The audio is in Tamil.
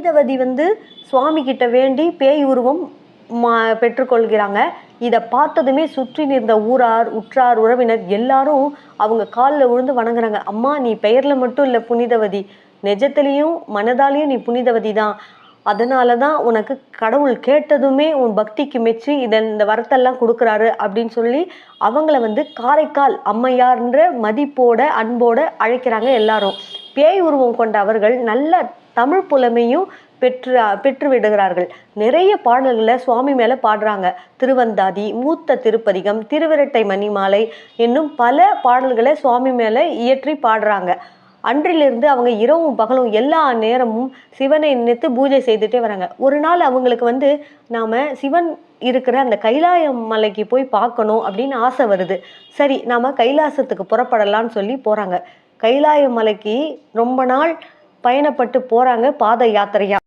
புனிதவதி சுவாமி கிட்ட வேண்டி பேய் உருவம் பெற்றுக்கொள்கிறாங்க. இதை பார்த்ததுமே சுற்றி நின்ற ஊரார், உற்றார், உறவினர் எல்லாரும் அவங்க காலில் விழுந்து வணங்குறாங்க. அம்மா, நீ பெயரில் மட்டும் இல்லை புனிதவதி, நிஜத்திலையும் மனதாலையும் நீ புனிதவதி தான். அதனால தான் உனக்கு கடவுள் கேட்டதுமே உன் பக்திக்கு மெச்சி இந்த வரத்தெல்லாம் கொடுக்குறாரு அப்படின்னு சொல்லி அவங்கள காரைக்கால் அம்மையார்ன்ற மதிப்போட அன்போட அழைக்கிறாங்க எல்லாரும். பேய் உருவம் கொண்ட அவர்கள் நல்ல தமிழ் புலமையும் பெற்று விடுகிறார்கள். நிறைய பாடல்களை சுவாமி மேலே பாடுறாங்க. திருவந்தாதி, மூத்த திருப்பதிகம், திருவிரட்டை மணிமாலை என்னும் பல பாடல்களை சுவாமி மேலே இயற்றி பாடுறாங்க. அன்றிலிருந்து அவங்க இரவும் பகலும் எல்லா நேரமும் சிவனை நினைத்து பூஜை செய்துட்டே வராங்க. ஒரு நாள் அவங்களுக்கு நாம் சிவன் இருக்கிற அந்த கைலாய மலைக்கு போய் பார்க்கணும் அப்படின்னு ஆசை வருது. சரி, நாம் கைலாசத்துக்கு புறப்படலான்னு சொல்லி போகிறாங்க. கைலாய மலைக்கு ரொம்ப நாள் பயணப்பட்டு போகிறாங்க, பாத யாத்திரையாக.